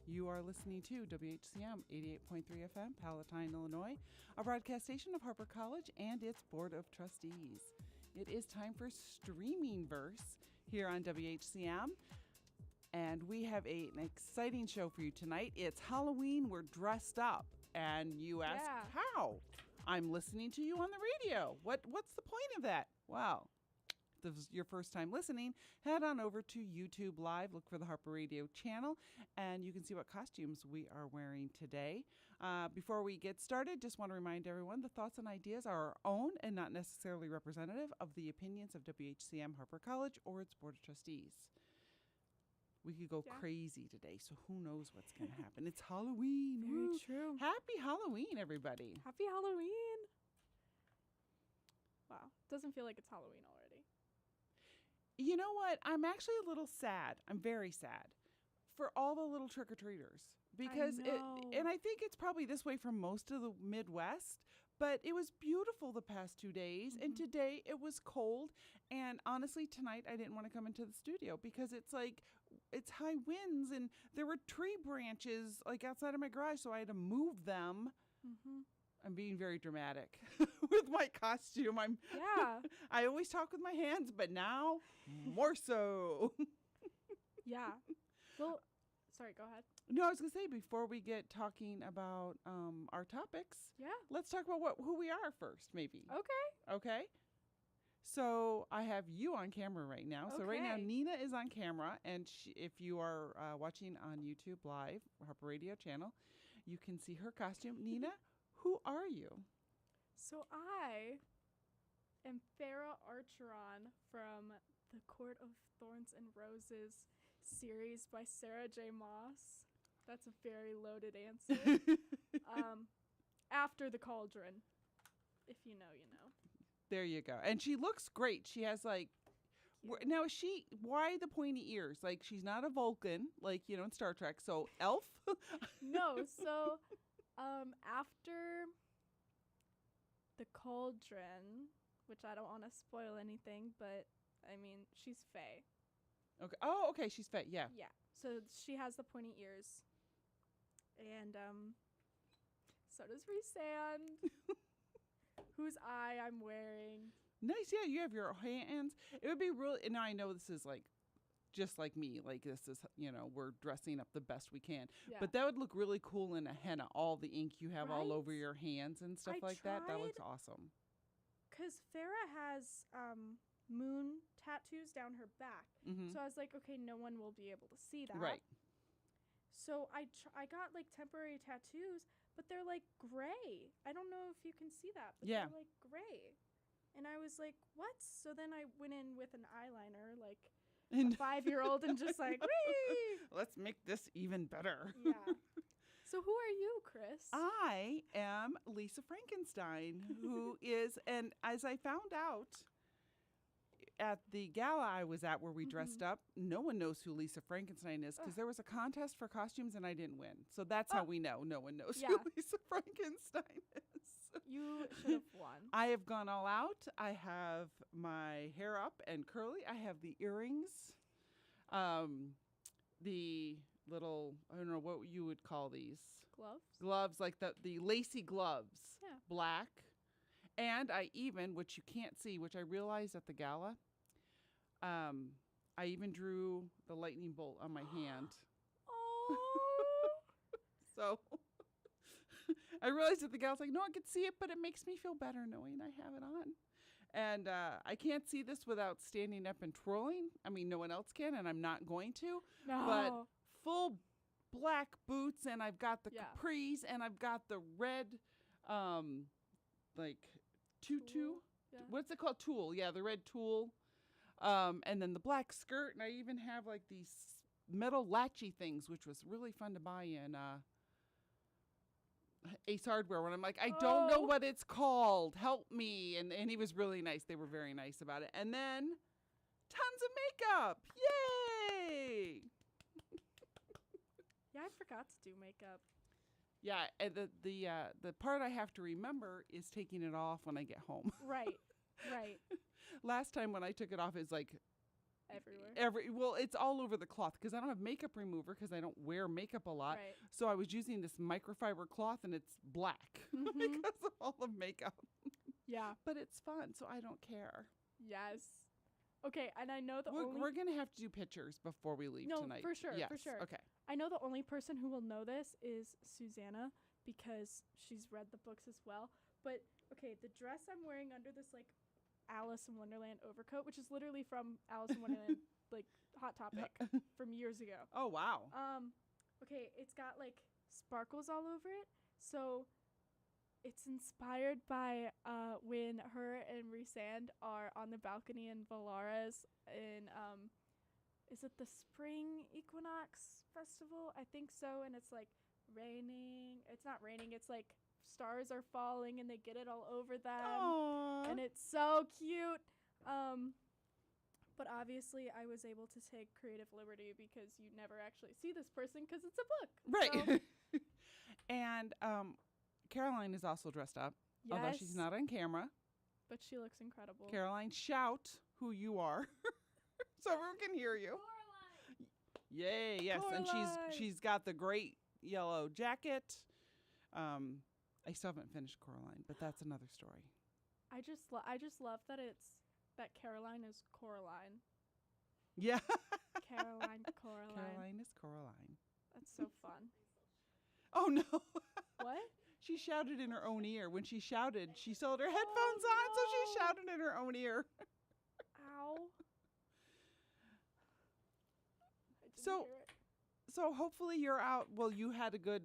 You are listening to WHCM 88.3 FM, Palatine, Illinois, a broadcast station of Harper College and its Board of Trustees. It is time for Streaming Verse here on WHCM, and we have an exciting show for you tonight. It's Halloween. We're dressed up, and you ask, how? I'm listening to you on the radio. What's the point of that? Well, if this is your first time listening, head on over to YouTube Live, look for the Harper Radio channel, and you can see what costumes we are wearing today. Before we get started, just want to remind everyone the thoughts and ideas are our own and not necessarily representative of the opinions of WHCM Harper College or its Board of Trustees. We could go crazy today, so who knows what's going to happen. It's Halloween. Very Woo. true. Happy Halloween, everybody. Happy Halloween. Wow. Doesn't feel like it's Halloween already. You know what? I'm actually a little sad. I'm very sad for all the little trick-or-treaters. Because and I think it's probably this way for most of the Midwest, but it was beautiful the past 2 days, and today it was cold. And honestly, tonight I didn't want to come into the studio because it's high winds, and there were tree branches like outside of my garage, so I had to move them. I'm being very dramatic with my costume. I always talk with my hands, but now more so. Yeah. Well, sorry, go ahead. No, I was going to say, before we get talking about our topics, let's talk about who we are first, maybe. Okay? So I have you on camera right now. So right now, Nina is on camera. And if you are watching on YouTube Live, Harper Radio channel, you can see her costume. Nina, who are you? So I am Farah Archeron from the Court of Thorns and Roses series by Sarah J. Maas. That's a very loaded answer. After the Cauldron. If you know, you know. There you go. And she looks great. She has now why the pointy ears? Like, she's not a Vulcan, like, in Star Trek. So elf? No, so after the Cauldron, which I don't want to spoil anything, but I mean, she's Fae. Okay. Oh, okay. She's Fae. Yeah. Yeah. So she has the pointy ears. And so does Rhysand, whose eye I'm wearing. Nice. Yeah, you have your hands. It would be really, and I know this is like just like me. Like, this is, we're dressing up the best we can. Yeah. But that would look really cool in a henna. All the ink you have all over your hands and stuff that. That looks awesome. Because Farah has moon tattoos down her back. So I was like, okay, no one will be able to see that. Right. So I got like temporary tattoos, but they're like gray. I don't know if you can see that, but they're like gray. And I was like, what? So then I went in with an eyeliner, like a 5-year-old, and just like, whee! Let's make this even better. Yeah. So who are you, Chris? I am Lisa Frankenstein, who is, and as I found out at the gala I was at where we dressed up, no one knows who Lisa Frankenstein is because there was a contest for costumes and I didn't win. So that's how we know no one knows who Lisa Frankenstein is. You should have won. I have gone all out. I have my hair up and curly. I have the earrings, the little, I don't know what you would call these. Gloves, like the lacy gloves. Yeah. Black. And I even, which you can't see, which I realized at the gala, I even drew the lightning bolt on my hand. Oh. So I realized at the gala, I was like, no, I could see it, but it makes me feel better knowing I have it on. And I can't see this without standing up and twirling. I mean, no one else can, and I'm not going to. No. But full black boots, and I've got the capris, and I've got the red, tutu. Yeah. What's it called? Tulle. Yeah, the red tulle. And then the black skirt, and I even have like these metal latchy things, which was really fun to buy in Ace Hardware. When I'm like, I don't know what it's called. Help me. And he was really nice. They were very nice about it. And then tons of makeup. Yay! Yeah, I forgot to do makeup. Yeah, and the part I have to remember is taking it off when I get home. Right. Last time when I took it off, it's like everywhere. Well, it's all over the cloth because I don't have makeup remover because I don't wear makeup a lot. Right. So I was using this microfiber cloth and it's black because of all the makeup. Yeah. But it's fun, so I don't care. Yes. Okay, and I know We're going to have to do pictures before we leave tonight. No, for sure, yes. for sure. Okay. I know the only person who will know this is Susanna because she's read the books as well. But, okay, the dress I'm wearing under this, like, Alice in Wonderland overcoat, which is literally from Alice in Wonderland, like, Hot Topic from years ago. Oh, wow. Okay, it's got, like, sparkles all over it. So it's inspired by when her and Rhysand are on the balcony in Valaris in is it the spring equinox festival? I think so. And it's like raining. It's not raining. It's like stars are falling and they get it all over them. Aww. And it's so cute. But obviously I was able to take creative liberty because you never actually see this person because it's a book. Right. So and Caroline is also dressed up, although she's not on camera. But she looks incredible. Caroline, shout who you are so everyone can hear you. Coraline. Yay, yes. Coraline. And she's got the great yellow jacket. I still haven't finished Coraline, but that's another story. I just love that that Caroline is Coraline. Yeah. Caroline. Caroline is Coraline. That's so fun. Oh, no. What? She shouted in her own ear. When she shouted, she still had her headphones on, so she shouted in her own ear. Ow. So hopefully you're out. Well, you had a good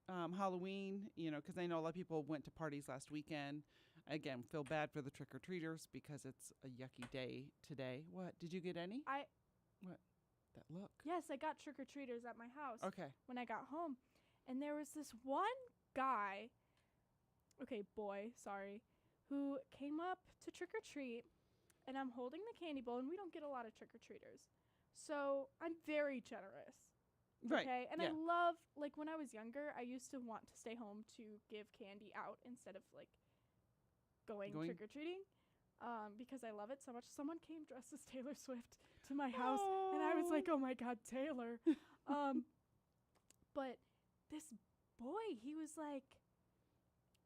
Halloween, because I know a lot of people went to parties last weekend. Again, feel bad for the trick-or-treaters because it's a yucky day today. What? Did you get any? What? That look. Yes, I got trick-or-treaters at my house. Okay. When I got home. And there was this one guy, boy, who came up to trick-or-treat, and I'm holding the candy bowl, and we don't get a lot of trick-or-treaters. So I'm very generous. Right. Okay. And yeah. I love, like, when I was younger, I used to want to stay home to give candy out instead of, like, going trick-or-treating. Because I love it so much. Someone came dressed as Taylor Swift to my house, and I was like, oh, my God, Taylor. But this boy, he was like,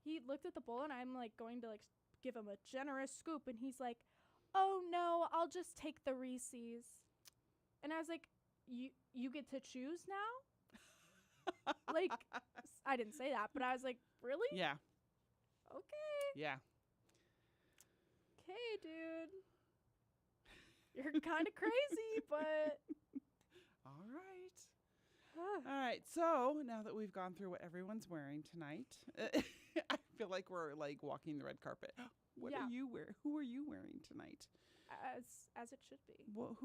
he looked at the bowl, and I'm, like, going to, like, give him a generous scoop, and he's like, oh, no, I'll just take the Reese's. And I was like, you get to choose now? Like, I didn't say that, but I was like, really? Yeah. Okay. Yeah. Okay, dude. You're kind of crazy, but. All right. All right. So now that we've gone through what everyone's wearing tonight, I feel like we're like walking the red carpet. What are you wearing? Who are you wearing tonight? As it should be. Well,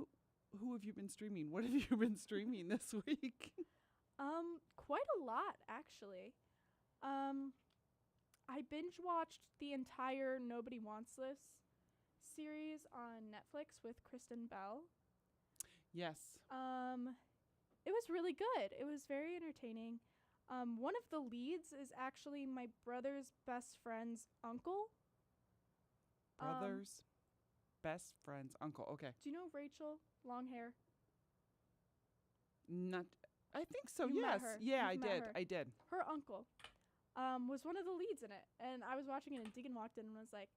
who have you been streaming? What have you been streaming this week? Quite a lot, actually. I binge watched the entire Nobody Wants This series on Netflix with Kristen Bell. Yes. It was really good. It was very entertaining. One of the leads is actually my brother's best friend's uncle. Brother's best friend's uncle. Okay. Do you know Rachel? Long hair. Not. I think so. You yes. met her. Yeah, You've I met did. her. I did. Her uncle was one of the leads in it. And I was watching it, and Deegan walked in and was like,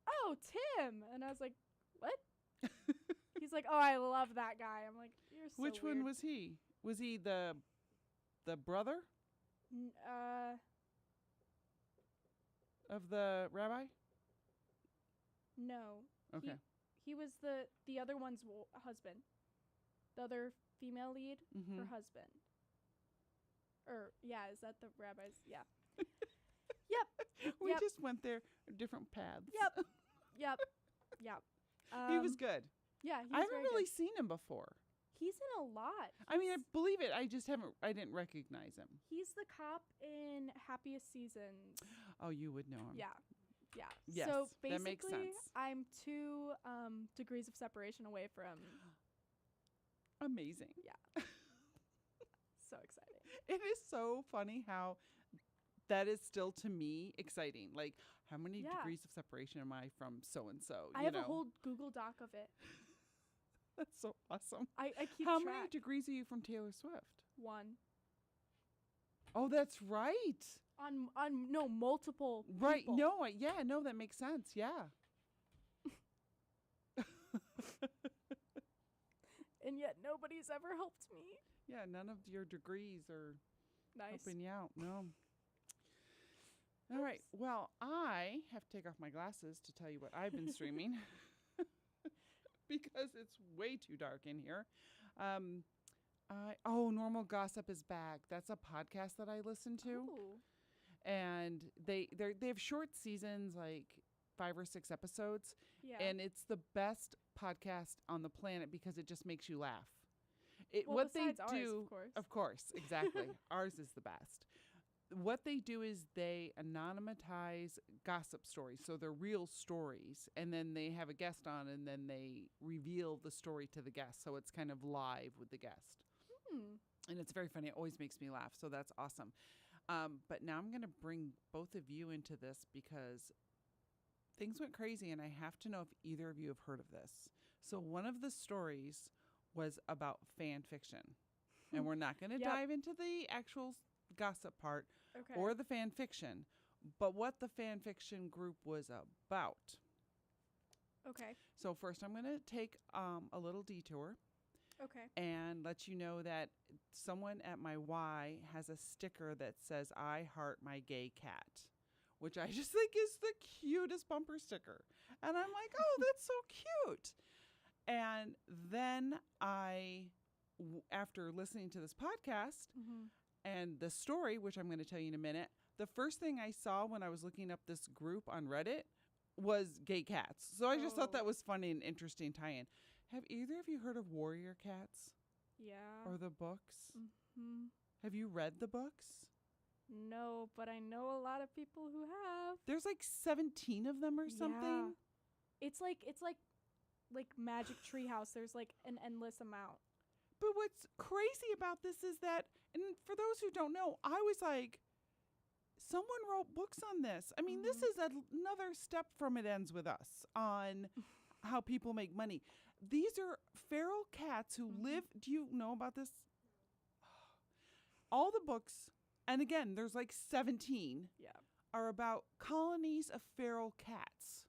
oh, Tim. And I was like, what? He's like, oh, I love that guy. I'm like, you're so Which weird. one was he? Was he the brother of the rabbi? No. Okay. He was the other one's husband. The other female lead, Mm-hmm. her husband. Or, yeah, is that the rabbi's? Yeah. Yep. We Yep. just went there different paths. Yep. Yep. Yep. He was good. Yeah, he was I haven't very really good. seen him before. He's in a lot. I mean, I believe it. I just I didn't recognize him. He's the cop in Happiest Seasons. Oh, you would know him. Yeah. Yeah. Yes, So basically, that makes sense. I'm 2 degrees of separation away from. Amazing. Yeah. So exciting. It is so funny how that is still to me exciting. Like, how many Yeah. degrees of separation am I from so and so? I have a whole Google Doc of it. That's so awesome. I keep How track. many degrees are you from Taylor Swift? 1. Oh, that's right. On no, multiple Right. people. No, that makes sense. Yeah. And yet nobody's ever helped me. Yeah, none of your degrees are Nice. helping you out. No. All right. Well, I have to take off my glasses to tell you what I've been streaming because it's way too dark in here. Normal Gossip is Back. That's a podcast that I listen to. Ooh. And they have short seasons, like 5 or 6 episodes. Yeah. And it's the best podcast on the planet because it just makes you laugh. Well, What they besides ours, do, of course. Exactly. Ours is the best. What they do is they anonymize gossip stories, so they're real stories, and then they have a guest on, and then they reveal the story to the guest, so it's kind of live with the guest. And it's very funny. It always makes me laugh, so that's awesome. But now I'm going to bring both of you into this because things went crazy, and I have to know if either of you have heard of this. So one of the stories was about fan fiction, and we're not going to dive into the actual gossip part or the fan fiction, but what the fan fiction group was about. Okay. So first I'm going to take a little detour. Okay. And let you know that someone at my Y has a sticker that says, "I heart my gay cat," which I just think is the cutest bumper sticker. And I'm like, oh, that's so cute. And then after listening to this podcast and the story, which I'm going to tell you in a minute, the first thing I saw when I was looking up this group on Reddit was gay cats. So I just thought that was funny and interesting tie-in. Have either of you heard of Warrior Cats? Yeah. Or the books? Mm-hmm. Have you read the books? No, but I know a lot of people who have. There's like 17 of them or something. Yeah. It's like Magic Treehouse. There's like an endless amount. But what's crazy about this is that, and for those who don't know, I was like, someone wrote books on this. I mean, this is another step from It Ends With Us on how people make money. These are feral cats who live. Do you know about this? All the books, and again, there's like 17, are about colonies of feral cats.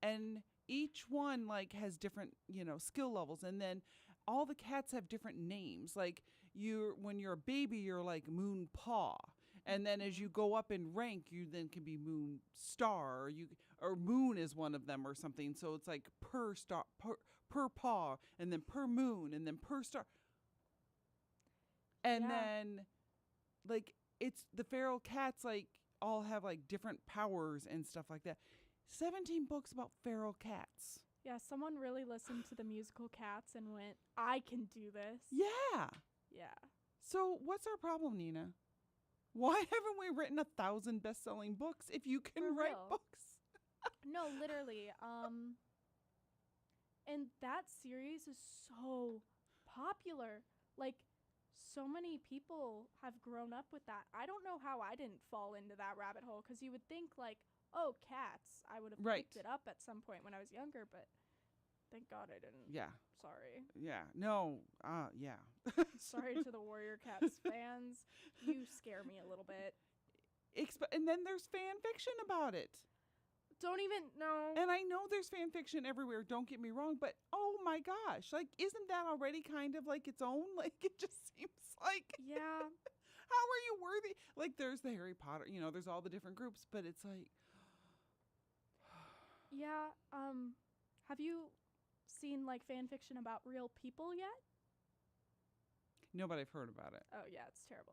And each one like has different, skill levels. And then all the cats have different names. Like when you're a baby, you're like Moon Paw. And then as you go up in rank, you then can be Moon Star, or Moon is one of them or something. So it's like per star, per paw, and then per moon, and then per star. And then like it's the feral cats like all have like different powers and stuff like that. 17 books about feral cats. Yeah, someone really listened to the musical Cats and went, I can do this. Yeah. Yeah. So what's our problem, Nina? Why haven't we written 1,000 best-selling books if you can write books? No, literally. And that series is so popular. Like, so many people have grown up with that. I don't know how I didn't fall into that rabbit hole, because you would think, like, oh, cats. I would have picked it up at some point when I was younger, but thank God I didn't. Yeah. Sorry. Yeah. No. Yeah. Sorry to the Warrior Cats fans. You scare me a little bit. And then there's fan fiction about it. Don't even know. And I know there's fan fiction everywhere, don't get me wrong, but oh my gosh, like, isn't that already kind of like its own? Like, it just seems like, yeah. How are you worthy? Like, there's the Harry Potter, there's all the different groups, but it's like. Yeah. Have you seen like fan fiction about real people yet? No, but I've heard about it. Oh yeah, it's terrible.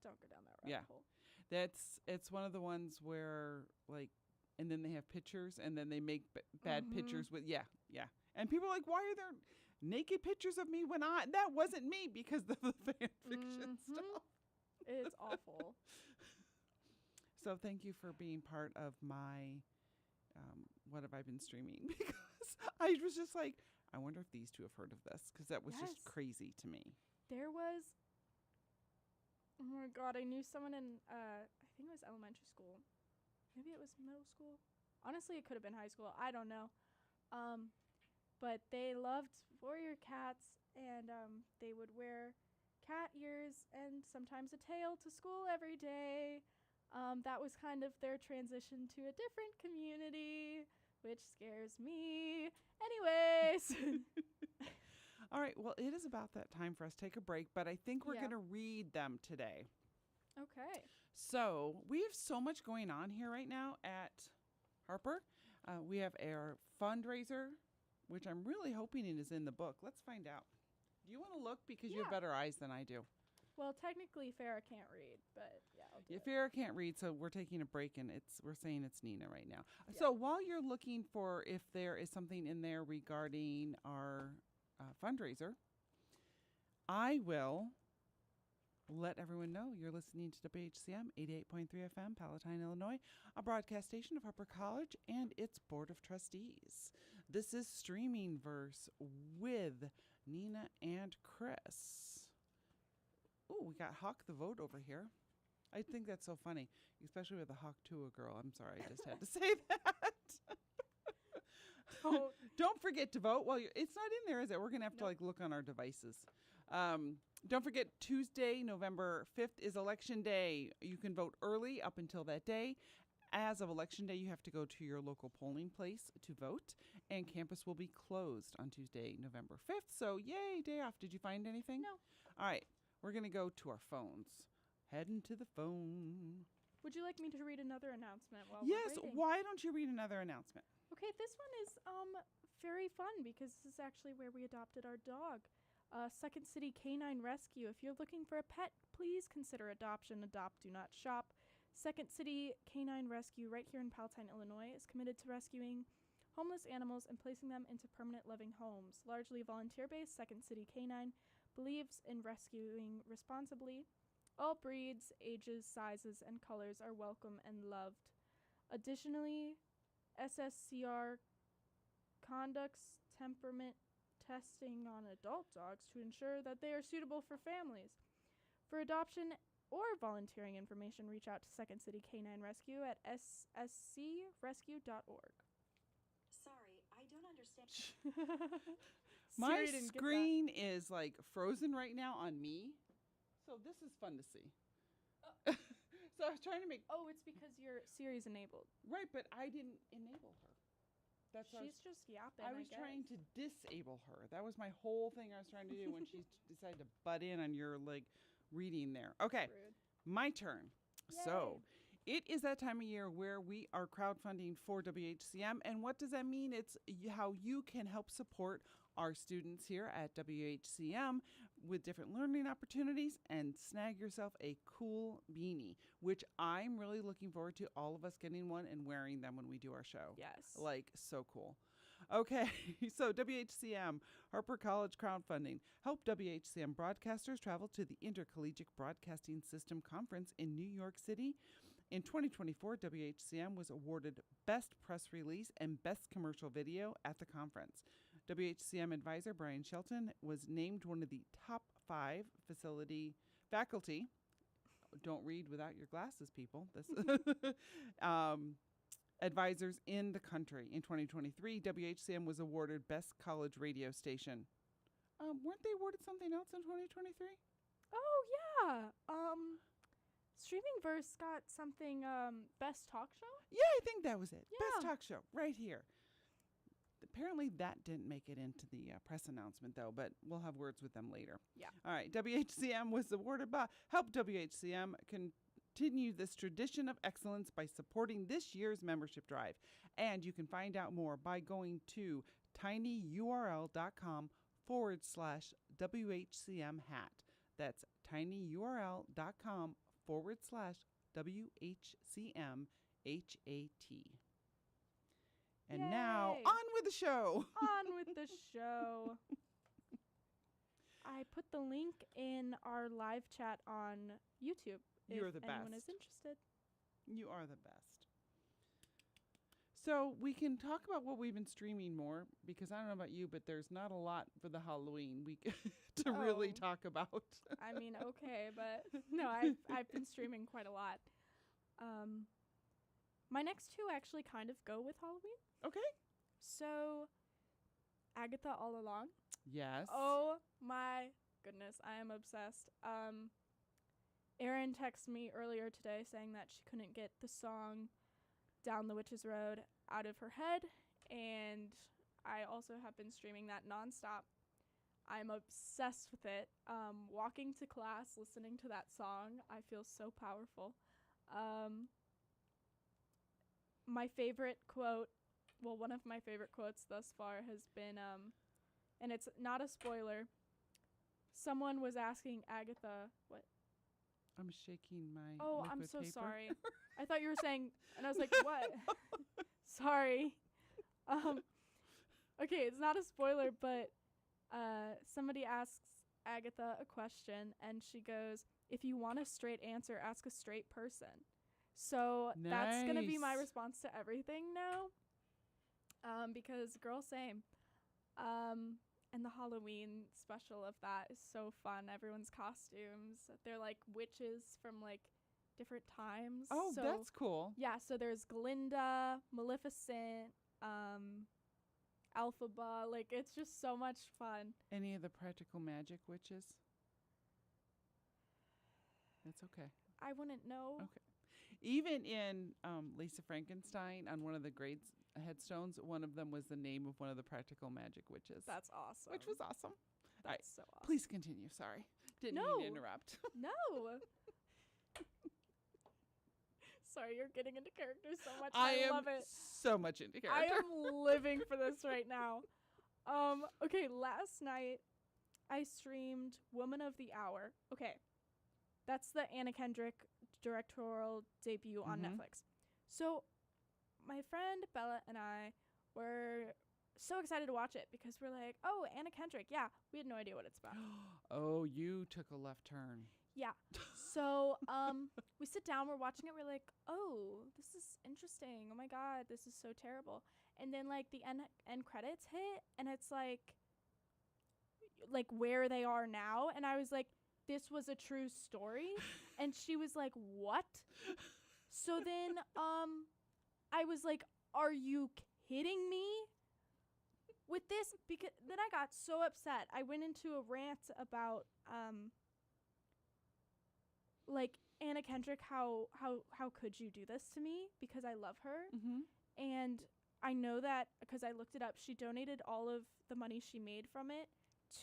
Don't go down that rabbit hole. It's one of the ones where like, and then they have pictures, and then they make bad pictures with and people are like, why are there naked pictures of me when that wasn't me, because of the fan fiction stuff. It's awful. So thank you for being part of my what have I been streaming, because I was just like, I wonder if these two have heard of this, because that was just crazy to me. There was, oh my God, I knew someone in, I think it was elementary school. Maybe it was middle school. Honestly, it could have been high school. I don't know. but they loved warrior cats, and they would wear cat ears and sometimes a tail to school every day. That was kind of their transition to a different community, which scares me. Anyways. All right. Well, it is about that time for us to take a break, but I think we're going to read them today. Okay. So we have so much going on here right now at Harper. We have our fundraiser, which I'm really hoping it is in the book. Let's find out. Do you want to look? Because you have better eyes than I do. Well, technically, Farrah can't read, but I'll do it. Farrah can't read, so we're taking a break, and we're saying it's Nina right now. Yeah. So while you're looking for if there is something in there regarding our fundraiser, I will let everyone know you're listening to WHCM 88.3 FM, Palatine, Illinois, a broadcast station of Harper College and its Board of Trustees. This is Streaming Verse with Nina and Chris. Oh, we got Hawk the Vote over here. I think that's so funny, especially with the Hawk to a girl. I'm sorry, I just had to say that. Don't forget to vote. Well, it's not in there, is it? We're going to have to look on our devices. Don't forget, Tuesday, November 5th is Election Day. You can vote early up until that day. As of Election Day, you have to go to your local polling place to vote, and campus will be closed on Tuesday, November 5th. So, yay, day off. Did you find anything? No. All right, we're going to go to our phones. Heading to the phone. Would you like me to read another announcement while we're waiting? Why don't you read another announcement? Okay, this one is very fun because this is actually where we adopted our dog. Second City Canine Rescue. If you're looking for a pet, please consider adoption. Adopt, do not shop. Second City Canine Rescue right here in Palatine, Illinois is committed to rescuing homeless animals and placing them into permanent living homes. Largely volunteer-based, Second City Canine believes in rescuing responsibly. All breeds, ages, sizes, and colors are welcome and loved. Additionally, SSCR conducts temperament testing on adult dogs to ensure that they are suitable for families. For adoption or volunteering information, reach out to Second City Canine Rescue at sscrescue.org. Sorry, I don't understand. My screen is frozen right now on me, so this is fun to see. So I was trying to make... Oh, it's because your Siri's enabled. Right, but I didn't enable her. She's just yapping. I was trying to disable her. That was my whole thing I was trying to do when she decided to butt in on your reading there. Okay, rude. My turn. Yay. So it is that time of year where we are crowdfunding for WHCM. And what does that mean? It's how you can help support our students here at WHCM with different learning opportunities and snag yourself a cool beanie, which I'm really looking forward to all of us getting one and wearing them when we do our show. Yes. So cool. Okay, so WHCM, Harper College crowdfunding. Help WHCM broadcasters travel to the Intercollegiate Broadcasting System Conference in New York City. In 2024, WHCM was awarded Best Press Release and Best Commercial Video at the conference. WHCM advisor Brian Shelton was named one of the top 5 faculty. Don't read without your glasses, people. This advisors in the country. In 2023, WHCM was awarded Best College Radio Station. Weren't they awarded something else in 2023? Oh, yeah. Streaming Verse got something, Best Talk Show? Yeah, I think that was it. Yeah. Best Talk Show, right here. Apparently that didn't make it into the press announcement, though, but we'll have words with them later. Yeah. All right, WHCM was awarded by Help WHCM continue this tradition of excellence by supporting this year's membership drive. And you can find out more by going to tinyurl.com/WHCM hat. That's tinyurl.com/WHCM HAT. And Yay. now, on with the show. On with the show. I put the link in our live chat on YouTube. You're the if anyone best. is interested. You are the best. So we can talk about what we've been streaming more, because I don't know about you, but there's not a lot for the Halloween week to really talk about. I mean, okay, but no, I've been streaming quite a lot. My next 2 actually kind of go with Halloween. Okay. So Agatha All Along. Yes. Oh my goodness, I am obsessed. Erin texted me earlier today saying that she couldn't get the song Down the Witch's Road out of her head, and I also have been streaming that nonstop. I'm obsessed with it. Walking to class, listening to that song, I feel so powerful. My favorite quote, well, one of my favorite quotes thus far has been, and it's not a spoiler. Someone was asking Agatha, what? I'm shaking my Oh, liquid I'm so paper. sorry. I thought you were saying, and I was like, what? Sorry. Okay, it's not a spoiler, but somebody asks Agatha a question, and she goes, if you want a straight answer, ask a straight person. So that's going to be my Nice. response to everything now. Because girl, same. And the Halloween special of that is so fun. Everyone's costumes. They're like witches from like different times. Oh, so that's cool. yeah, so there's Glinda, Maleficent, Alphaba. Like, it's just so much fun. Any of the practical magic witches? That's okay. I wouldn't know. Okay. Even in Lisa Frankenstein, on one of the grades headstones, one of them was the name of one of the practical magic witches. That's awesome. Which was awesome. That's so awesome. Please continue. Sorry. Didn't mean No. to interrupt. No. Sorry, you're getting into character so much. I am love it. so much into I character. am living for this right now. Okay, last night I streamed Woman of the Hour. Okay. That's the Anna Kendrick directorial debut on Mhm. Netflix. So my friend Bella and I were so excited to watch it because we're like, oh, Anna Kendrick. Yeah, we had no idea what it's about. Oh, you took a left turn. Yeah. So we sit down, we're watching it, we're like, oh, this is interesting. Oh my God, this is so terrible. And then like the end credits hit, and it's like where they are now, and I was like, this was a true story. And she was like, what? So then I was like, are you kidding me with this? Because then I got so upset. I went into a rant about like Anna Kendrick, how could you do this to me? Because I love her. Mm-hmm. And I know that because I looked it up, she donated all of the money she made from it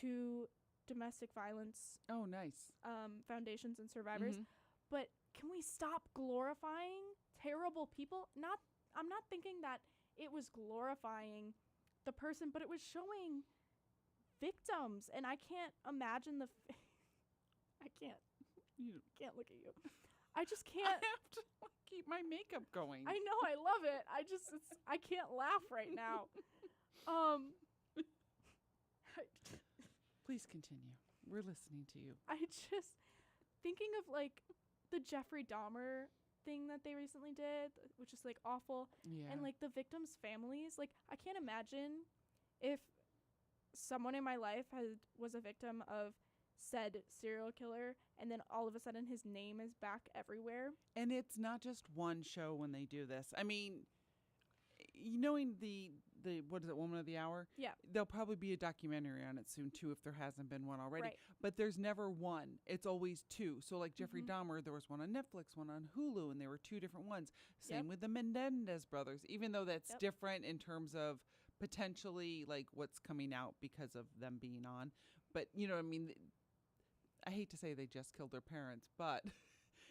to domestic violence Oh, nice. foundations and survivors. Mhm. But can we stop glorifying terrible people? I'm not thinking that it was glorifying the person, but it was showing victims, and I can't imagine I can't look at you. I just I can't. have to keep my makeup going. I know, I love it. I can't laugh right now. Please continue. We're listening to you. I just thinking of like the Jeffrey Dahmer thing that they recently did, which is like awful, Yeah. and like the victims' families. Like, I can't imagine if someone in my life was a victim of said serial killer, and then all of a sudden his name is back everywhere. And it's not just one show when they do this. I mean, knowing the what is it, Woman of the Hour? Yeah. There'll probably be a documentary on it soon too, if there hasn't been one already. Right. But there's never one. It's always two. So like Jeffrey Mhm. Dahmer, there was one on Netflix, one on Hulu, and there were two different ones. Same Yep. with the Menendez brothers, even though that's Yep. different in terms of potentially like what's coming out because of them being on. But you know what I mean? I hate to say they just killed their parents, but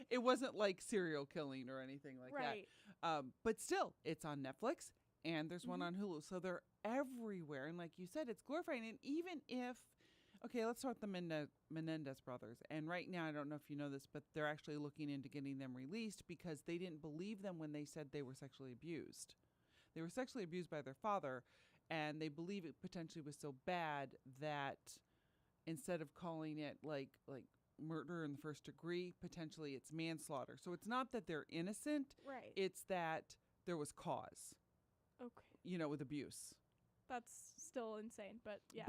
it wasn't like serial killing or anything like Right. that. But still, it's on Netflix and there's one Mhm. on Hulu. So they're everywhere. And like you said, it's glorifying. And even if, okay, let's start the Menendez brothers. And right now, I don't know if you know this, but they're actually looking into getting them released because they didn't believe them when they said they were sexually abused. They were sexually abused by their father, and they believe it potentially was so bad that instead of calling it like murder in the first degree, potentially it's manslaughter. So it's not that they're innocent, Right. it's that there was cause, Okay. with abuse. That's still insane, but yeah.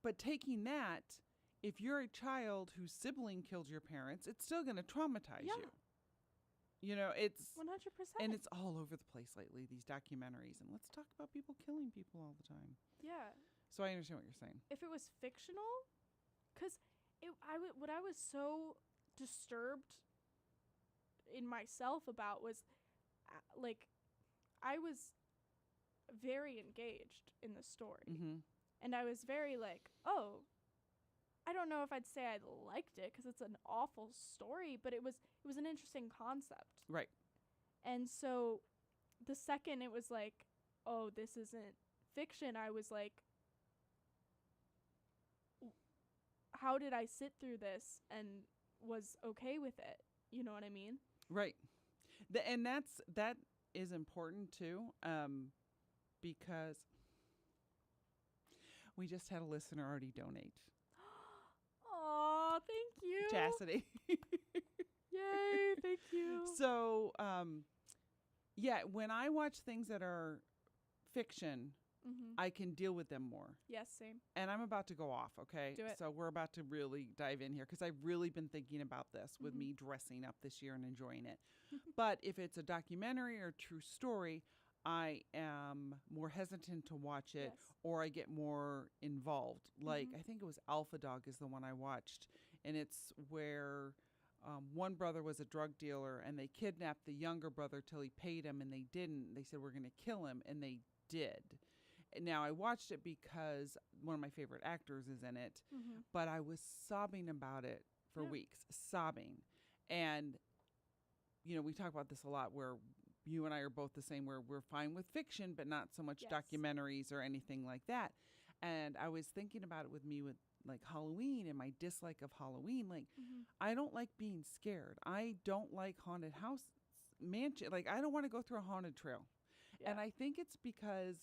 But taking that, if you're a child whose sibling killed your parents, it's still going to traumatize Yeah. you. You know, it's 100%. and it's all over the place lately, these documentaries. And let's talk about people killing people all the time. Yeah. So I understand what you're saying. If it was fictional, because what I was so disturbed in myself about was, like, I was very engaged in the story. Mm-hmm. And I was very like, oh, I don't know if I'd say I liked it because it's an awful story, but it was an interesting concept. Right. And so the second it was like, oh, this isn't fiction, I was like, how did I sit through this and was okay with it? You know what I mean? Right. And that is important too, because we just had a listener already donate. Aw, thank you. Chastity. Yay, thank you. So, yeah, when I watch things that are fiction, I can deal with them more. Yes, same. And I'm about to go off, okay? Do it. So we're about to really dive in here because I've really been thinking about this with me dressing up this year and enjoying it. But if it's a documentary or true story, I am more hesitant to watch it, or I get more involved. Like, I think it was Alpha Dog is the one I watched. And it's where one brother was a drug dealer and they kidnapped the younger brother till he paid him, and they didn't. They said, we're going to kill him, and they did. Now, I watched it because one of my favorite actors is in it, but I was sobbing about it for weeks, sobbing. And, you know, we talk about this a lot where you and I are both the same, where we're fine with fiction, but not so much documentaries or anything like that. And I was thinking about it with like Halloween and my dislike of Halloween. Like, I don't like being scared. I don't like haunted house mansion. Like, I don't want to go through a haunted trail. Yeah. And I think it's because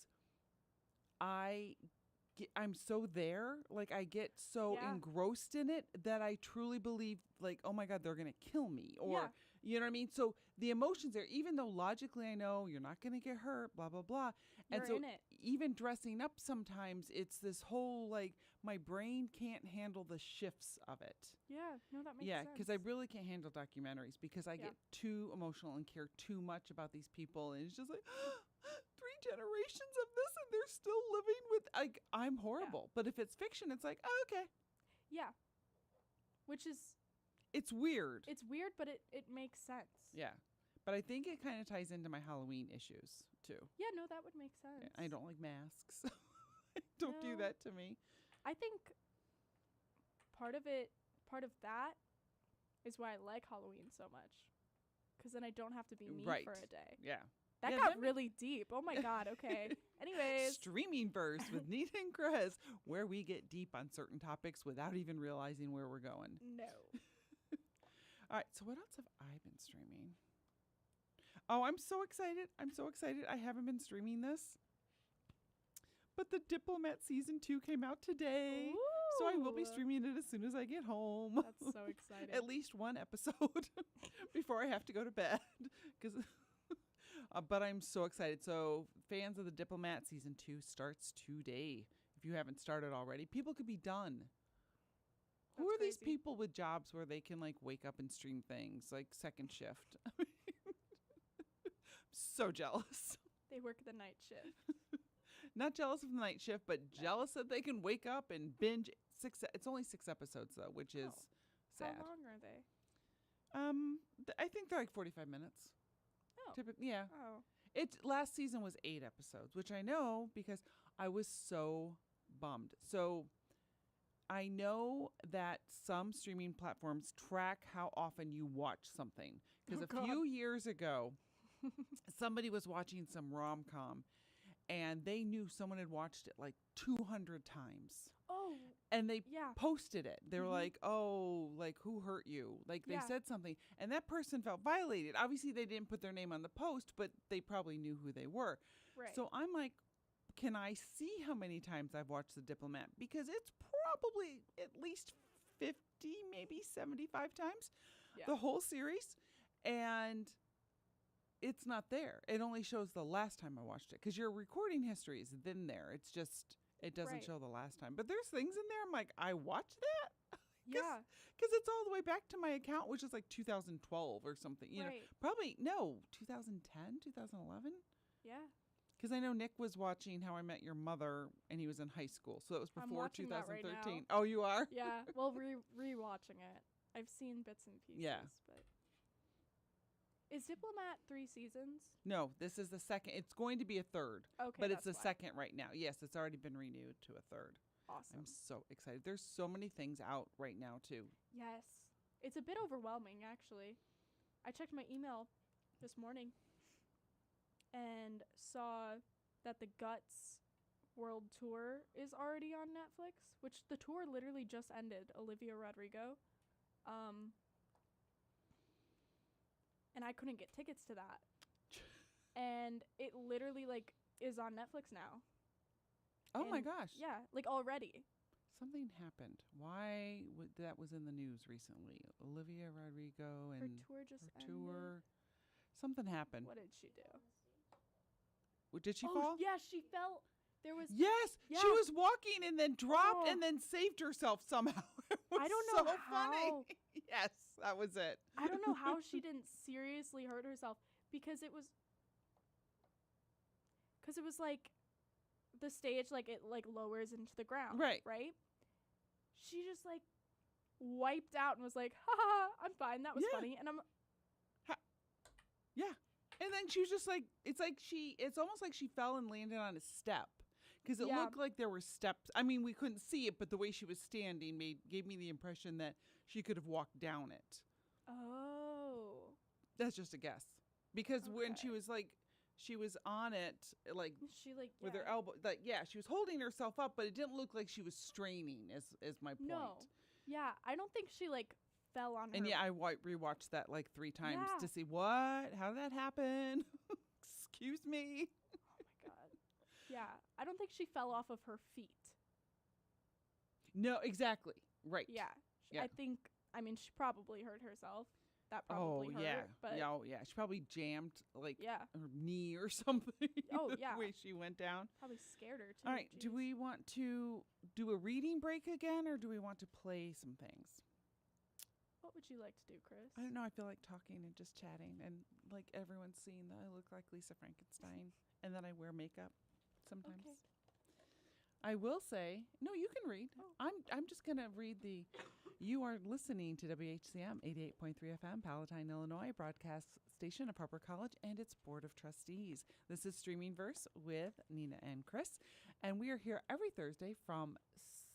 I'm so there, like I get so engrossed in it that I truly believe, like, oh my God, they're going to kill me, or you know what I mean? So the emotions there, even though logically I know you're not going to get hurt, blah, blah, blah. You're and so in it. Even dressing up sometimes, it's this whole, like, my brain can't handle the shifts of it. Yeah, no, that makes sense. Yeah, because I really can't handle documentaries because I get too emotional and care too much about these people. And it's just like, 3 generations of this and they're still living with, like, I'm horrible. But if it's fiction, it's like, oh, okay. Yeah. Which is... It's weird. It's weird, but it makes sense. Yeah. But I think it kind of ties into my Halloween issues, too. Yeah, no, that would make sense. Yeah, I don't like masks. Don't do that to me. I think part of that is why I like Halloween so much. Because then I don't have to be me for a day. Yeah. That got really deep. Oh, my God. Okay. Anyways. Streaming verse with Nita and Chris, where we get deep on certain topics without even realizing where we're going. No. All right. So what else have I been streaming? Oh, I'm so excited. I haven't been streaming this. But The Diplomat Season 2 came out today. Ooh. So I will be streaming it as soon as I get home. That's so exciting. At least one episode before I have to go to bed. But I'm so excited. So fans of The Diplomat Season 2 starts today. If you haven't started already, people could be done. Who are these people with jobs where they can, like, wake up and stream things like second shift? I'm so jealous. They work the night shift. Not jealous of the night shift, but jealous that they can wake up and binge 6. It's only 6 episodes though, which is sad. How long are they? I think they're like 45 minutes. Oh. Typically, yeah. Oh. Last season was 8 episodes, which I know because I was so bummed. So I know that some streaming platforms track how often you watch something. Because a few years ago, somebody was watching some rom-com and they knew someone had watched it like 200 times. Oh. And they posted it. They were like, oh, like, who hurt you? Like, they said something. And that person felt violated. Obviously, they didn't put their name on the post, but they probably knew who they were. Right. So I'm like, can I see how many times I've watched The Diplomat? Because it's probably at least 50, maybe 75 times, the whole series. And it's not there. It only shows the last time I watched it. Because your recording history is then there. It's just, it doesn't show the last time. But there's things in there I'm like, I watched that? Yeah. Because it's all the way back to my account, which is like 2012 or something. You know, Right. probably, no, 2010, 2011? Yeah. Because I know Nick was watching How I Met Your Mother, and he was in high school. So it was I'm before watching that right 2013. now. Oh, you are? Yeah. Well, rewatching it. I've seen bits and pieces. Yeah. But is Diplomat 3 seasons? No, this is the second. It's going to be a third. Okay. But it's the that's why. second right now. Yes, it's already been renewed to a third. Awesome. I'm so excited. There's so many things out right now, too. Yes. It's a bit overwhelming, actually. I checked my email this morning and saw that the Guts World Tour is already on Netflix, which the tour literally just ended, Olivia Rodrigo. And I couldn't get tickets to that. And it literally, like, is on Netflix now. Oh, my And- gosh. Yeah, like, already. Something happened. Why that was in the news recently? Olivia Rodrigo and Her tour just her ended. tour. Something happened. What did she do? Did she oh, fall? yeah, she fell. There was... Yes, Yeah. she was walking and then dropped Oh. and then saved herself somehow. It was I don't know so funny. how. Yes, that was it. I don't know how she didn't seriously hurt herself because it was like the stage, like it like lowers into the ground. Right. Right. She just like wiped out and was like, "Ha ha, I'm fine. That was Yeah. funny." And I'm Yeah. And then she was just like, it's almost like she fell and landed on a step. Because it Yeah. looked like there were steps. I mean, we couldn't see it, but the way she was standing gave me the impression that she could have walked down it. oh, That's just a guess. Because when Okay. she was like, she was on it, like she like with her yeah. elbow, like, yeah, she was holding herself up, but it didn't look like she was straining, is my point. No. Yeah, I don't think she like fell on her. And yeah, I rewatched that like 3 times Yeah. to see how did that happen? Excuse me. Oh my god. Yeah, I don't think she fell off of her feet. No, exactly. Right. Yeah. Yeah. I mean, she probably hurt herself. That Oh, probably hurt. yeah. But yeah, oh, yeah. She probably jammed like yeah, her knee or something. Oh, the yeah. way she went down. probably scared her too. All right. Do Jeez. we want to do a reading break again, or do we want to play some things? What would you like to do, Chris? I don't know. I feel like talking and just chatting, and like everyone's seeing that I look like Lisa Frankenstein, and that I wear makeup sometimes. Okay. I will say, no, you can read. Oh. I'm just gonna read the. You are listening to WHCM 88.3 FM, Palatine, Illinois, broadcast station of Harper College and its Board of Trustees. This is Streaming Verse with Nina and Chris, and we are here every Thursday from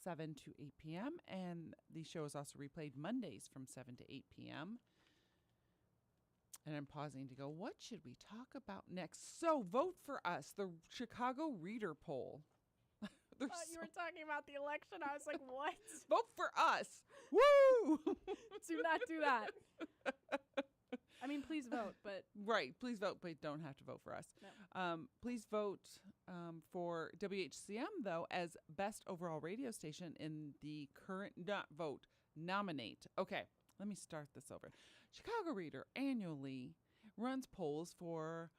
7 to 8 p.m. And the show is also replayed Mondays from 7 to 8 p.m. And I'm pausing to go, what should we talk about next? So vote for us, the Chicago Reader Poll. I thought you were talking about the election. I was like, what? Vote for us. Woo! Do not do that. I mean, please vote, but Right. Please vote, but don't have to vote for us. no. Please vote for WHCM, though, as best overall radio station in the current, not vote, nominate. Okay, let me start this over. Chicago Reader annually runs polls for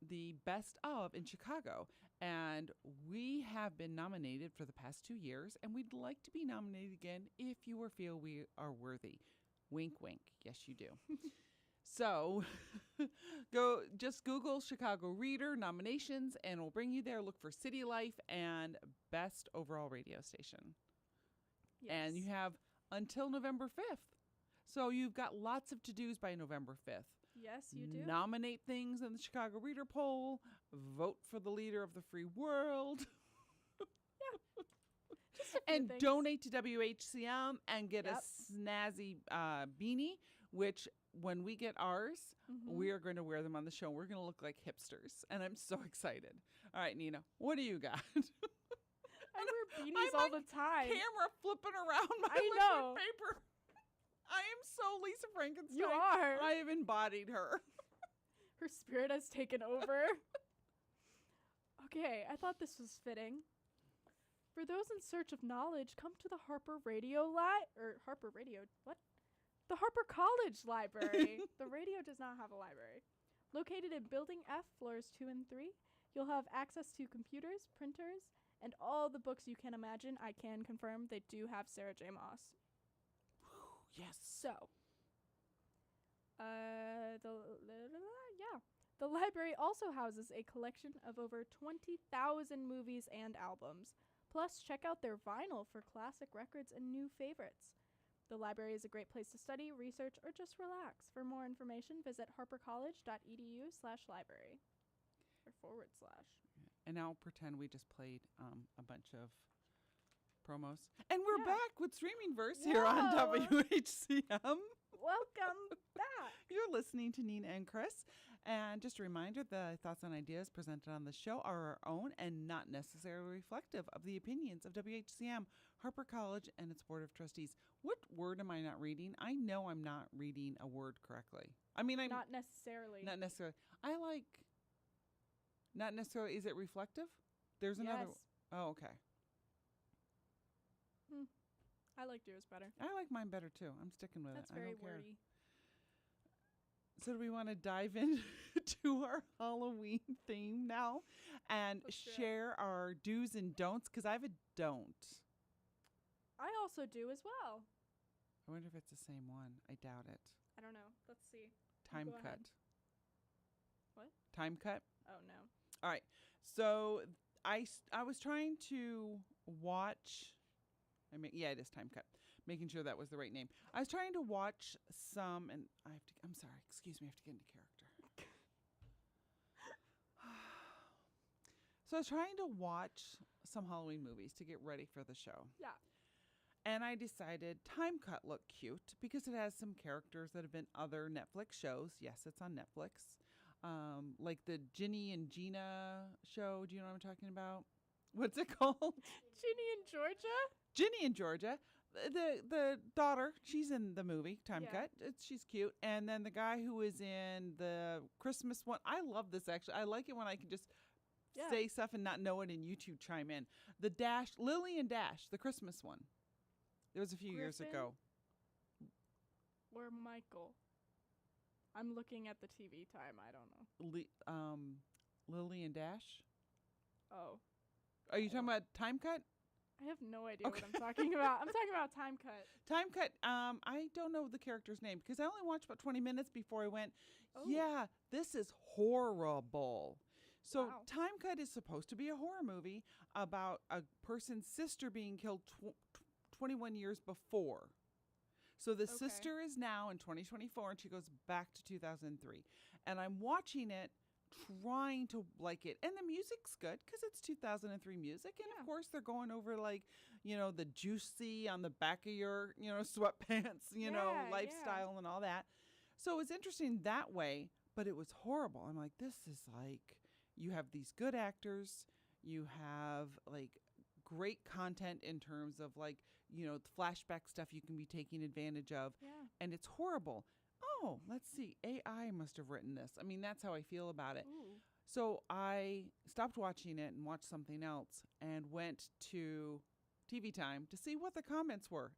the best of in Chicago. And we have been nominated for the past 2 years, and we'd like to be nominated again if you feel we are worthy. Wink, wink. Yes, you do. So just Google Chicago Reader nominations, and it'll bring you there. Look for City Life and best overall radio station. Yes. And you have until November 5th. So you've got lots of to-dos by November 5th. Yes, you do. Nominate things in the Chicago Reader Poll. Vote for the leader of the free world. Just a few And things. donate to WHCM and get Yep. a snazzy beanie, which when we get ours, Mhm. we are going to wear them on the show. We're going to look like hipsters. And I'm so excited. All right, Nina, what do you got? I wear beanies I'm all like the time. Camera flipping around my I liquid know. paper. I am so Lisa Frankenstein. You are. I have embodied her. Her spirit has taken over. Okay, I thought this was fitting. For those in search of knowledge, come to the Harper Harper Radio, what? The Harper College Library. The radio does not have a library. Located in Building F, floors 2 and 3, you'll have access to computers, printers, and all the books you can imagine. I can confirm they do have Sarah J. Maas. yes. So, the library also houses a collection of over 20,000 movies and albums. Plus, check out their vinyl for classic records and new favorites. The library is a great place to study, research, or just relax. For more information, visit harpercollege.edu/library or /. And now pretend we just played a bunch of promos. And we're back with Streaming Verse here on Whoa. WHCM. Welcome back. You're listening to Nina and Chris. And just a reminder, the thoughts and ideas presented on the show are our own and not necessarily reflective of the opinions of WHCM, Harper College, and its Board of Trustees. What word am I not reading? I know I'm not reading a word correctly. I mean, I'm Not necessarily. not necessarily. I like not necessarily. Is it reflective? There's another. Yes. Oh, okay. I liked yours better. I like mine better too. I'm sticking with That's it. very I don't care. wordy. So do we want to dive into our Halloween theme now and Let's do it. share our do's and don'ts? Because I have a don't. I also do as well. I wonder if it's the same one. I doubt it. I don't know. Let's see. Time Go cut. ahead. What? Time cut. Oh, no. All right. So I was trying to watch. Yeah, it is Time Cut. Making sure that was the right name. I was trying to watch some, and I'm sorry. Excuse me. I have to get into character. So I was trying to watch some Halloween movies to get ready for the show. Yeah. And I decided Time Cut looked cute because it has some characters that have been other Netflix shows. Yes, it's on Netflix. Like the Ginny and Gina show. Do you know what I'm talking about? What's it called? Ginny and Georgia? Ginny and Georgia. The daughter, she's in the movie Time Yeah. Cut. She's cute. And then the guy who is in the Christmas one. I love this actually. I like it when I can just say stuff and not know it and YouTube chime in. The Dash, Lily and Dash, the Christmas one. It was a few years Griffin? ago. Or Michael? I'm looking at the TV time. I don't know. Lily and Dash. Oh. Are you talking about Time Cut? I have no idea what I'm talking about. I'm talking about Time Cut. Time Cut. I don't know the character's name because I only watched about 20 minutes before I went, Oh. yeah, this is horrible. So Wow. Time Cut is supposed to be a horror movie about a person's sister being killed 21 years before. So the Okay. sister is now in 2024 and she goes back to 2003. And I'm watching it trying to like it. And the music's good because it's 2003 music. And Yeah. of course they're going over like, the juicy on the back of your, sweatpants, Yeah, lifestyle and all that. So it was interesting that way, but it was horrible. I'm like, this is like, you have these good actors, you have like great content in terms of like, the flashback stuff you can be taking advantage of. Yeah. And it's horrible. Oh, let's see. AI must have written this. I mean, that's how I feel about it. Ooh. So I stopped watching it and watched something else and went to TV Time to see what the comments were.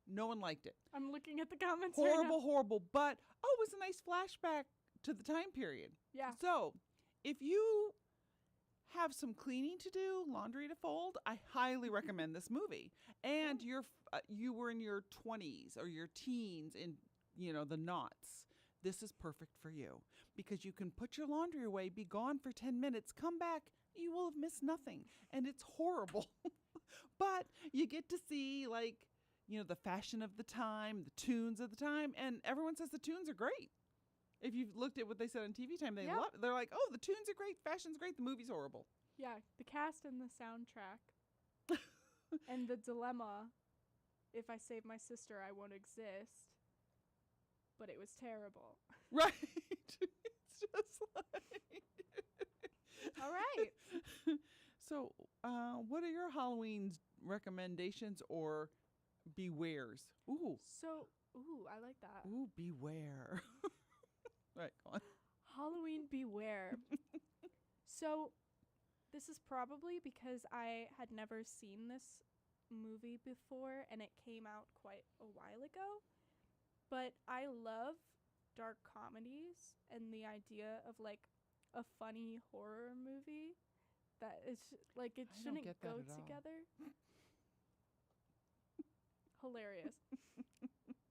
No one liked it. I'm looking at the comments Horrible, right horrible. But, it was a nice flashback to the time period. now. Yeah. So if you have some cleaning to do, laundry to fold, I highly recommend this movie. And you were in your 20s or your teens in, the knots. This is perfect for you because you can put your laundry away, be gone for 10 minutes, come back, you will have missed nothing. And it's horrible. But you get to see like, the fashion of the time, the tunes of the time, and everyone says the tunes are great. If you've looked at what they said on TV Time, they love it. They're like, oh, the tunes are great, fashion's great, the movie's horrible. Yeah. The cast and the soundtrack. And the dilemma, if I save my sister, I won't exist. But it was terrible. Right. It's just like. All right. So, what are your Halloween recommendations or bewares? Ooh. I like that. Ooh, beware. Right, go on. Halloween Beware. So, this is probably because I had never seen this movie before and it came out quite a while ago. But I love dark comedies and the idea of like a funny horror movie that is like it I don't shouldn't get that go at all. together. hilarious.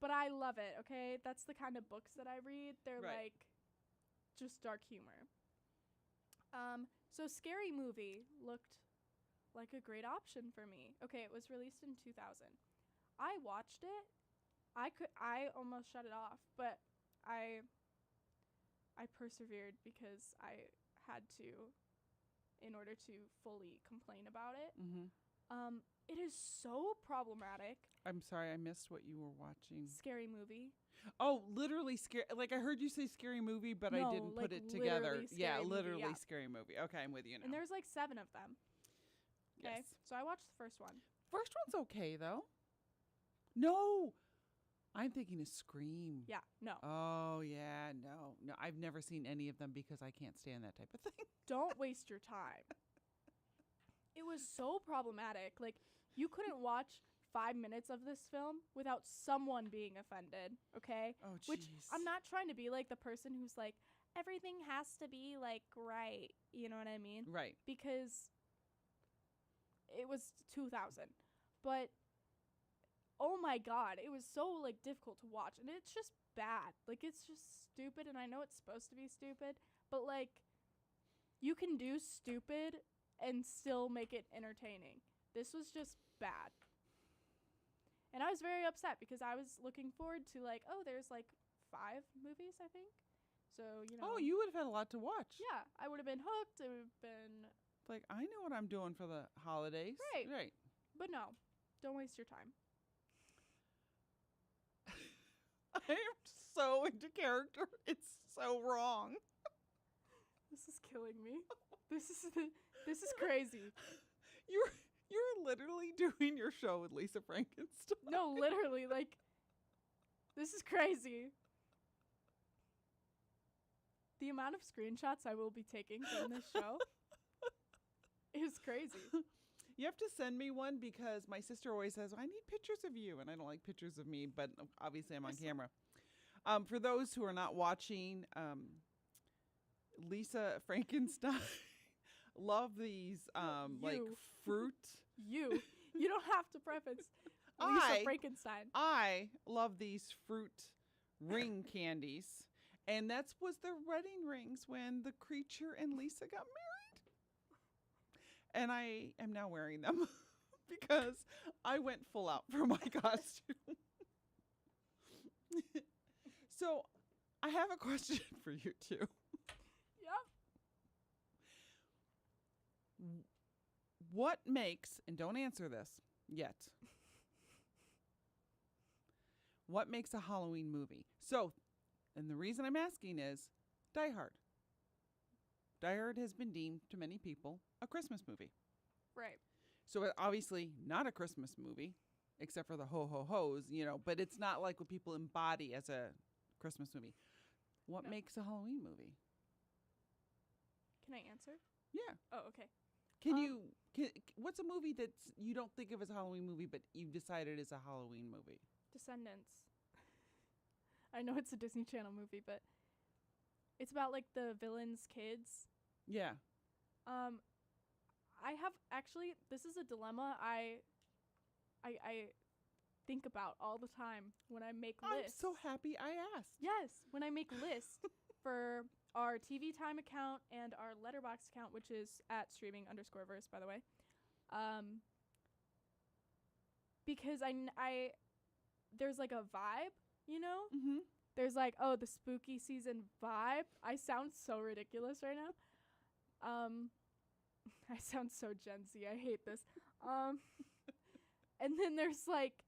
But I love it, okay? That's the kind of books that I read. They're Right. like just dark humor. So Scary Movie looked like a great option for me. Okay, it was released in 2000. I watched it. I almost shut it off, but I persevered because I had to in order to fully complain about it. Mm-hmm. It is so problematic. I'm sorry, I missed what you were watching. Scary Movie. Oh, literally scary. Like I heard you say scary movie, but I No, didn't put like it together. literally Yeah, Scary Movie, literally yeah. scary movie. Okay, I'm with you now. And there's like 7 of them. Okay. Yes. So I watched the first one. First one's okay though. No, I'm thinking of Scream. Yeah. No. Oh yeah, no. I've never seen any of them because I can't stand that type of thing. Don't waste your time. It was so problematic. Like, you couldn't watch 5 minutes of this film without someone being offended, okay? Oh, jeez. Which I'm not trying to be like the person who's like, everything has to be like right. You know what I mean? Right. Because it was 2000. But oh my God, it was so like difficult to watch. And it's just bad. Like, it's just stupid. And I know it's supposed to be stupid, but like, you can do stupid and still make it entertaining. This was just bad. And I was very upset because I was looking forward to like, oh, there's like 5 movies, I think. So, you know. Oh, you would have had a lot to watch. Yeah, I would have been hooked. It would have been. Like, I know what I'm doing for the holidays. Right. Right. But no, don't waste your time. I'm so into character. It's so wrong. This is killing me. This is crazy. You're literally doing your show with Lisa Frankenstein. No, literally, like, this is crazy. The amount of screenshots I will be taking from this show is crazy. You have to send me one because my sister always says, I need pictures of you. And I don't like pictures of me, but obviously I'm on camera. For those who are not watching, Lisa Frankenstein love these like fruit. You don't have to preface Lisa I- Frankenstein. I love these fruit ring candies. And that was their wedding rings when the creature and Lisa got married. And I am now wearing them because I went full out for my costume. So I have a question for you too. Yep. What makes, and don't answer this yet, what makes a Halloween movie? So, and the reason I'm asking is Die Hard. Die Hard has been deemed to many people a Christmas movie. Right. So obviously not a Christmas movie, except for the ho-ho-hos, but it's not like what people embody as a Christmas movie. What No. makes a Halloween movie? Can I answer? Yeah. Oh, okay. What's a movie that you don't think of as a Halloween movie, but you've decided is a Halloween movie? Descendants. I know it's a Disney Channel movie, but it's about like the villain's kids. Yeah. I have actually, this is a dilemma I think about all the time when I make lists. I'm so happy I asked. Yes, when I make lists for our TV Time account and our Letterboxd account, which is at streaming_verse, by the way. Because I there's like a vibe, Mm-hmm. There's like, oh, the spooky season vibe. I sound so ridiculous right now. I sound so Gen Z. I hate this. And then there's like,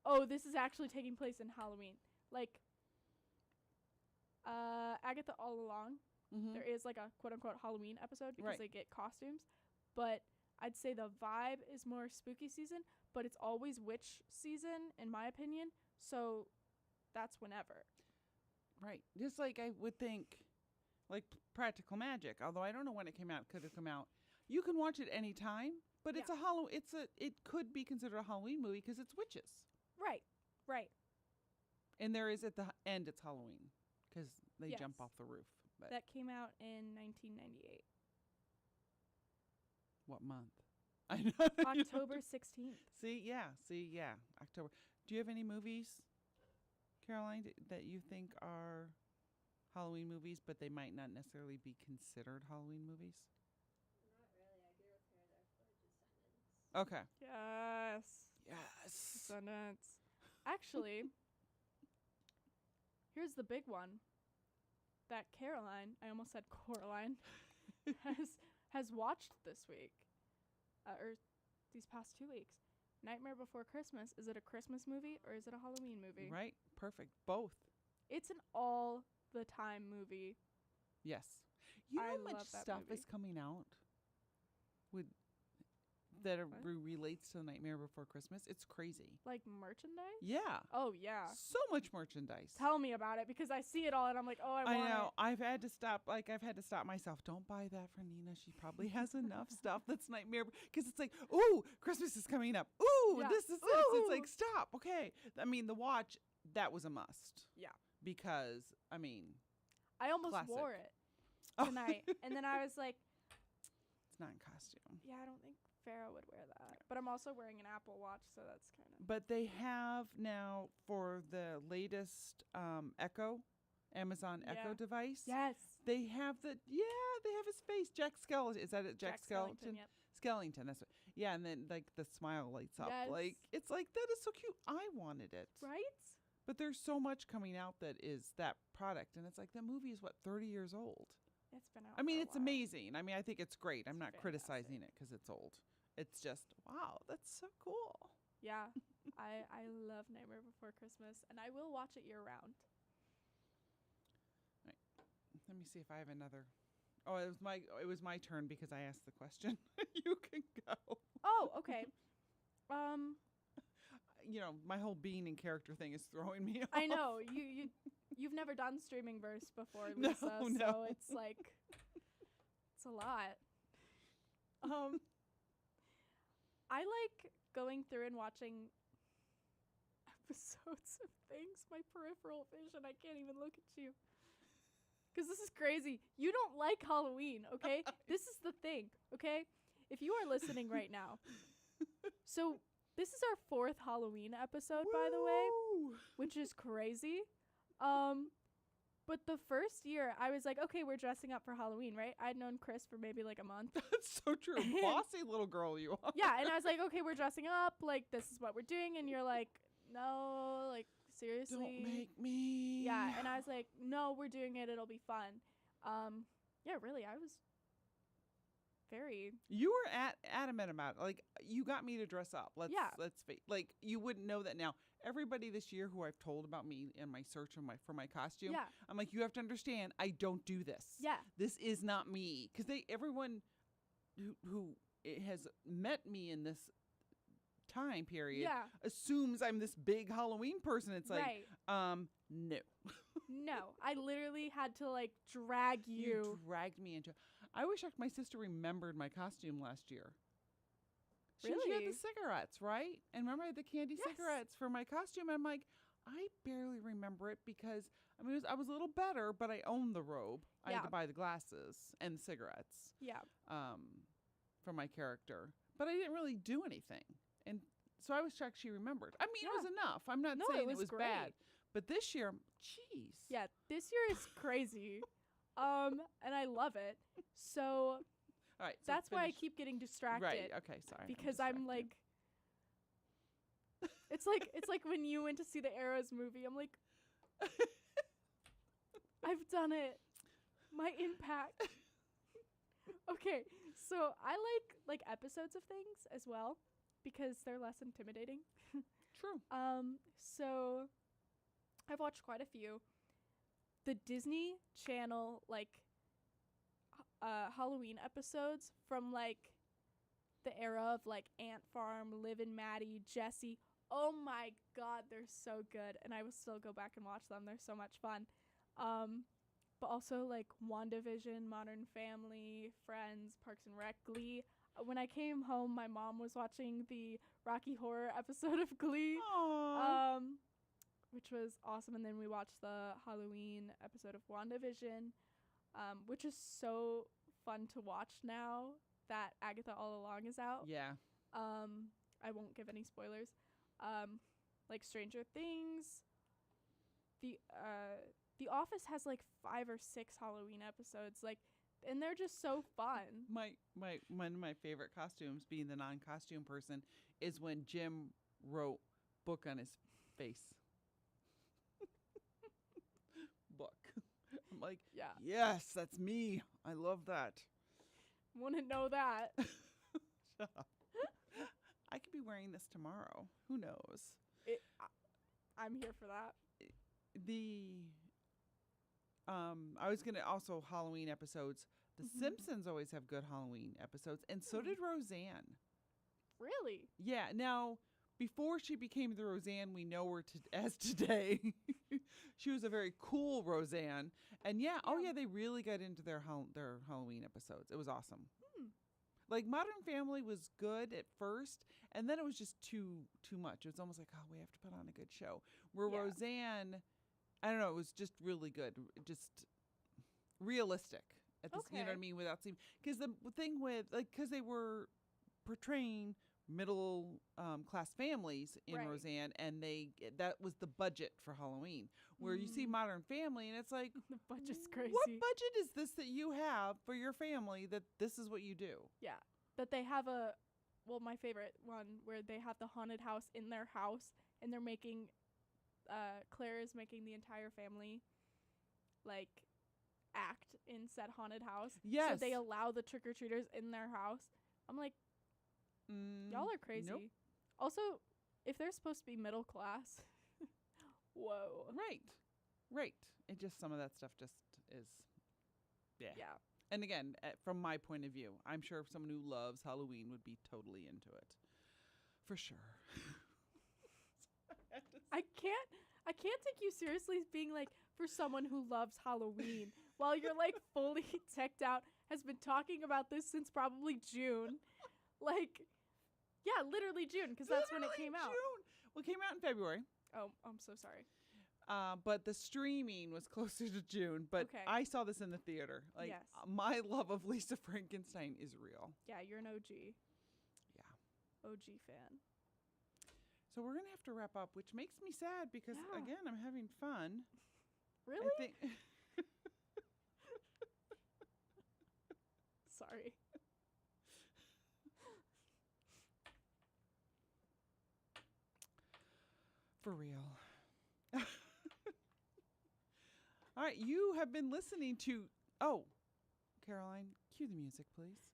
oh, this is actually taking place in Halloween. Like, Agatha All Along, Mm-hmm. there is like a quote-unquote Halloween episode because Right. they get costumes. But I'd say the vibe is more spooky season, but it's always witch season, in my opinion. So that's whenever. Right. Just like I would think, like Practical Magic, although I don't know when it came out, could have come out. You can watch it any time, but it's it could be considered a Halloween movie because it's witches. Right. And there is at the end, it's Halloween because they Yes. jump off the roof. But That came out in 1998. what month? I know. October 16th. See, yeah, October. Do you have any movies, Caroline, that you think are Halloween movies, but they might not necessarily be considered Halloween movies? Not really. I agree with her. They're for descendants. Okay. Yes. Yes. Descendants. Actually, here's the big one that Caroline, I almost said Coraline, has watched this week, or these past 2 weeks. Nightmare Before Christmas. Is it a Christmas movie or is it a Halloween movie? Right. Perfect. Both. It's an all the time movie. Yes. You know I how much love that stuff movie. is coming out with that What? relates to Nightmare Before Christmas? It's crazy. Like merchandise? Yeah. Oh yeah. So much merchandise. Tell me about it because I see it all and I'm like, oh, I want know. it. I've had to stop. I've had to stop myself. Don't buy that for Nina. She probably has enough stuff that's Nightmare. Because it's like, ooh, Christmas is coming up. Ooh, Yeah. this is this. It's like, stop. Okay. I mean, the watch, that was a must. Yeah. Because, I mean, I almost classic. wore it Oh. tonight. And then I was like, it's not in costume. yeah, I don't think Farrah would wear that. But I'm also wearing an Apple Watch, so that's kind of. But they have now for the latest Echo, Amazon Echo Yeah. device. Yes. They have they have his face. Jack Skellington. Is that it? Jack Skellington? Yep. Skellington. That's what. Yeah, and then like the smile lights up. Yes. Like it's like that is so cute. I wanted it. Right? But there's so much coming out that is that product, and it's like that movie is what 30 years old. It's been out. I mean, for a it's while. amazing. I mean, I think it's great. I'm It's not criticizing it because it's old. It's just wow, that's so cool. Yeah. I love Nightmare Before Christmas, and I will watch it year round. Let me see if I have another. Oh, it was my turn because I asked the question. You can go. Oh, okay. You know, my whole being and character thing is throwing me off. I know you've never done streaming verse before, No, Lisa, so no. it's like it's a lot. I like going through and watching episodes of things. My peripheral vision, I can't even look at you. Because this is crazy. You don't like Halloween, okay? This is the thing, okay? If you are listening right now. So this is our 4th Halloween episode, by the way, Woo! which is crazy. But the first year, I was like, okay, we're dressing up for Halloween, right? I'd known Chris for maybe like a month. That's so true. Bossy little girl you are. Yeah, and I was like, okay, we're dressing up. Like, this is what we're doing. And you're like, no, like, seriously. Don't make me. Yeah, and I was like, no, we're doing it. It'll be fun. Yeah, really, I was very. You were adamant about it. Like you got me to dress up. Let's face. Like you wouldn't know that now. Everybody this year who I've told about me and my search for my costume, Yeah. I'm like, you have to understand, I don't do this. Yeah. This is not me. Because everyone who has met me in this time period Yeah. assumes I'm this big Halloween person. It's like, Right. no. No, I literally had to like drag you. dragged me into. I wish my sister remembered my costume last year. She had Really? the cigarettes, right? And remember I had the candy Yes. cigarettes for my costume. I'm like, I barely remember it because I mean I was a little better, but I owned the robe. I had Yeah. to buy the glasses and the cigarettes Yeah. for my character, but I didn't really do anything. And so I was shocked she remembered. I mean, it was enough. I'm not No, saying it was bad, great. but this year, jeez. Yeah, this year is crazy. And I love it. So All right. So that's why I finish- keep getting distracted. Right. Okay. Sorry. Because I'm distracted. like it's like when you went to see the Arrows movie. I'm like, I've done it. My impact. Okay, so I like episodes of things as well because they're less intimidating. True. So I've watched quite a few. The Disney Channel Halloween episodes from like the era of like Ant Farm, Liv and Maddie, Jessie. Oh my god, they're so good, and I will still go back and watch them. They're so much fun. But also like WandaVision, Modern Family, Friends, Parks and Rec, Glee. When I came home, my mom was watching the Rocky Horror episode of Glee. Aww. Which was awesome. And then we watched the Halloween episode of WandaVision, which is so fun to watch now that Agatha All Along is out. Yeah. I won't give any spoilers. like Stranger Things. The Office has like 5 or 6 Halloween episodes, like, and they're just so fun. My one of my favorite costumes, being the non-costume person, is when Jim wrote book on his face. Book. I'm like, Yeah. yes, that's me. I love that. Wouldn't know that. Shut up. I could be wearing this tomorrow. Who knows? I'm here for that. I was gonna also Halloween episodes. The Mhm. Simpsons always have good Halloween episodes, and so did Roseanne. Really? Yeah. Now, before she became the Roseanne we know her as today, she was a very cool Roseanne. And oh Yeah. yeah, they really got into their Halloween episodes. It was awesome. Hmm. Like Modern Family was good at first, and then it was just too much. It was almost like, oh, we have to put on a good show. Where Yeah. Roseanne, I don't know, it was just really good, just realistic. At this, you know what I Okay. mean? Without seeming, because the thing with because they were portraying middle class families in Right. Roseanne, and that was the budget for Halloween. Where you see Mm. Modern Family, and it's like, The budget's crazy. what budget is this that you have for your family that this is what you do? Yeah. That they have my favorite one where they have the haunted house in their house, and they're making, Claire is making the entire family, like, act in said haunted house. Yes. So they allow the trick-or-treaters in their house. I'm like, y'all are crazy. Nope. Also, if they're supposed to be middle class, whoa. Right. It just, some of that stuff just is, yeah. Yeah. And again, from my point of view, I'm sure if someone who loves Halloween would be totally into it. For sure. I can't take you seriously as being like, for someone who loves Halloween, while you're like fully teched out, has been talking about this since probably June. Like, yeah, literally June, because that's when it Literally came out. June. Well, it came out in February. Oh, I'm so sorry. But the streaming was closer to June. But Okay. I saw this in the theater. Like, Yes. my love of Lisa Frankenstein is real. Yeah, you're an OG. Yeah. OG fan. So we're going to have to wrap up, which makes me sad because, Yeah. again, I'm having fun. Really? I think Sorry. for real. All right, you have been listening to, Caroline, cue the music, please.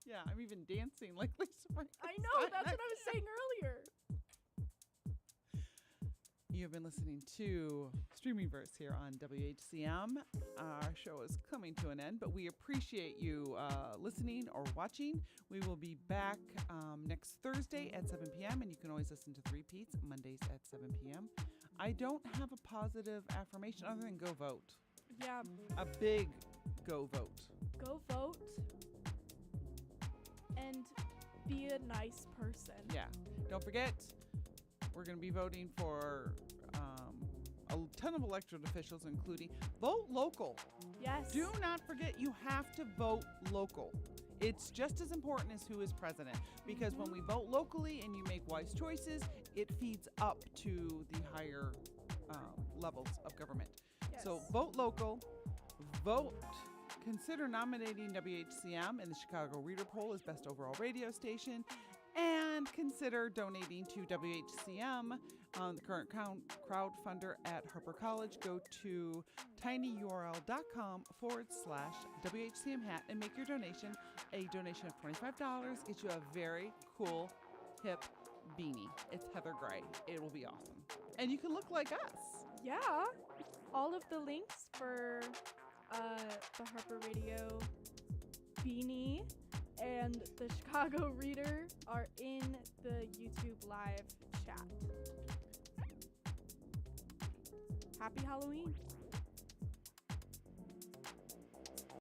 Yeah, I'm even dancing like Lisa Frankenstein. I know, that's what I was saying earlier. You have been listening to Streamingverse here on WHCM. Our show is coming to an end, but we appreciate you listening or watching. We will be back next Thursday at 7 p.m., and you can always listen to the repeats Mondays at 7 p.m. I don't have a positive affirmation other than go vote. Yeah, A big go vote. go vote and be a nice person. Yeah. Don't forget, we're going to be voting for a ton of elected officials, including vote local. Yes. Do not forget, you have to vote local. It's just as important as who is president, because when we vote locally and you make wise choices, it feeds up to the higher levels of government. Yes. So vote local, vote. Consider nominating WHCM in the Chicago Reader Poll as best overall radio station, and consider donating to WHCM, the current crowdfunder at Harper College. Go to tinyurl.com/WHCM hat and make your donation. A donation of $25 gets you a very cool, hip beanie. It's Heather Gray. It will be awesome. And you can look like us. Yeah. All of the links for the Harper Radio beanie and the Chicago Reader are in the YouTube live chat. Happy Halloween.